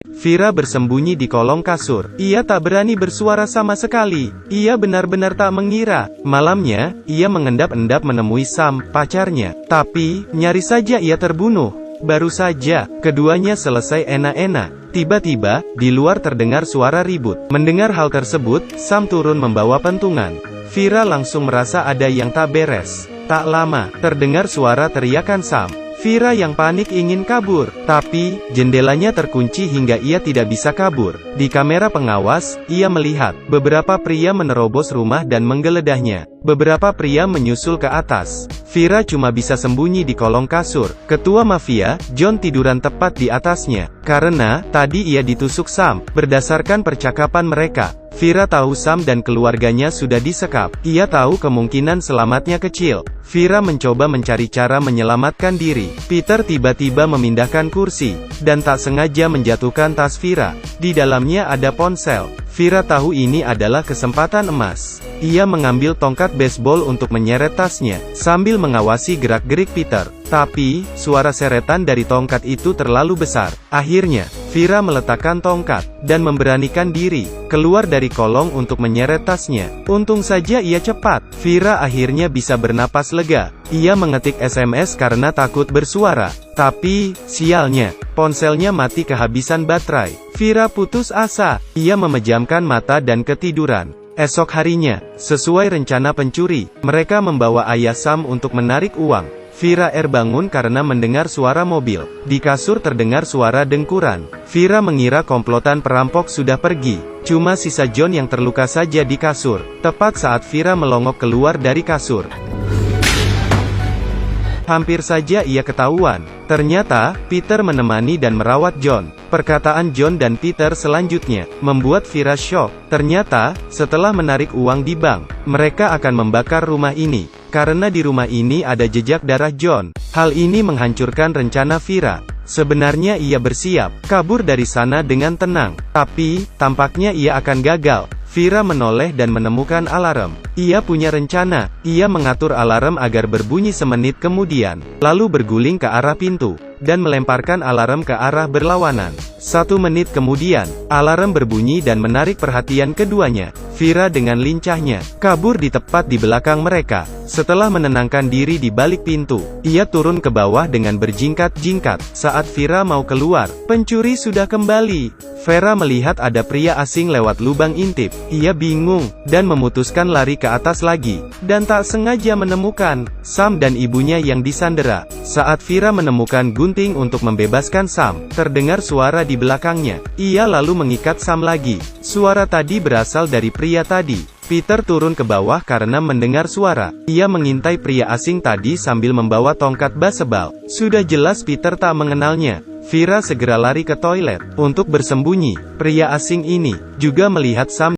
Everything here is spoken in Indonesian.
Vira bersembunyi di kolong kasur. Ia tak berani bersuara sama sekali. Ia benar-benar tak mengira. Malamnya, ia mengendap-endap menemui Sam, pacarnya. Tapi, nyaris saja ia terbunuh. Baru saja, keduanya selesai enak-enak. Tiba-tiba, di luar terdengar suara ribut. Mendengar hal tersebut, Sam turun membawa pentungan. Vira langsung merasa ada yang tak beres. Tak lama, terdengar suara teriakan Sam. Vira yang panik ingin kabur, tapi jendelanya terkunci hingga ia tidak bisa kabur. Di kamera pengawas, ia melihat beberapa pria menerobos rumah dan menggeledahnya. Beberapa pria menyusul ke atas. Vira cuma bisa sembunyi di kolong kasur. Ketua mafia, John tiduran tepat di atasnya. Karena tadi ia ditusuk Sam. Berdasarkan percakapan mereka, Vira tahu Sam dan keluarganya sudah disekap. Ia tahu kemungkinan selamatnya kecil. Vira mencoba mencari cara menyelamatkan diri. Peter tiba-tiba memindahkan kursi, dan tak sengaja menjatuhkan tas Vira. Di dalamnya ada ponsel. Vira tahu ini adalah kesempatan emas. Ia mengambil tongkat baseball untuk menyeret tasnya, sambil mengawasi gerak-gerik Peter. Tapi, suara seretan dari tongkat itu terlalu besar. Akhirnya, Vira meletakkan tongkat, dan memberanikan diri, keluar dari kolong untuk menyeret tasnya. Untung saja ia cepat. Vira akhirnya bisa bernapas lega. Ia mengetik SMS karena takut bersuara. Tapi, sialnya, ponselnya mati kehabisan baterai. Vira putus asa. Ia memejamkan mata dan ketiduran. Esok harinya, sesuai rencana pencuri, mereka membawa ayah Sam untuk menarik uang. Vira bangun karena mendengar suara mobil. Di kasur terdengar suara dengkuran. Vira mengira komplotan perampok sudah pergi. Cuma sisa John yang terluka saja di kasur. Tepat saat Vira melongok keluar dari kasur, hampir saja ia ketahuan. Ternyata, Peter menemani dan merawat John. Perkataan John dan Peter selanjutnya membuat Vira syok. Ternyata, setelah menarik uang di bank, mereka akan membakar rumah ini. Karena di rumah ini ada jejak darah John. Hal ini menghancurkan rencana Vira. Sebenarnya ia bersiap kabur dari sana dengan tenang. Tapi, tampaknya ia akan gagal. Vira menoleh dan menemukan alarm. Ia punya rencana. Ia mengatur alarm agar berbunyi semenit kemudian, lalu berguling ke arah pintu, dan melemparkan alarm ke arah berlawanan. 1 menit kemudian, alarm berbunyi dan menarik perhatian keduanya. Vira dengan lincahnya kabur di tepat di belakang mereka. Setelah menenangkan diri di balik pintu, ia turun ke bawah dengan berjingkat-jingkat. Saat Vira mau keluar, pencuri sudah kembali. Vira melihat ada pria asing lewat lubang intip. Ia bingung, dan memutuskan lari ke atas lagi, dan tak sengaja menemukan Sam dan ibunya yang disandera. Saat Vira menemukan gunting untuk membebaskan Sam, terdengar suara di belakangnya. Ia lalu mengikat Sam lagi. Suara tadi berasal dari pria tadi. Peter turun ke bawah karena mendengar suara. Ia mengintai pria asing tadi sambil membawa tongkat baseball. Sudah jelas Peter tak mengenalnya. Vira segera lari ke toilet untuk bersembunyi. Pria asing ini juga melihat Sam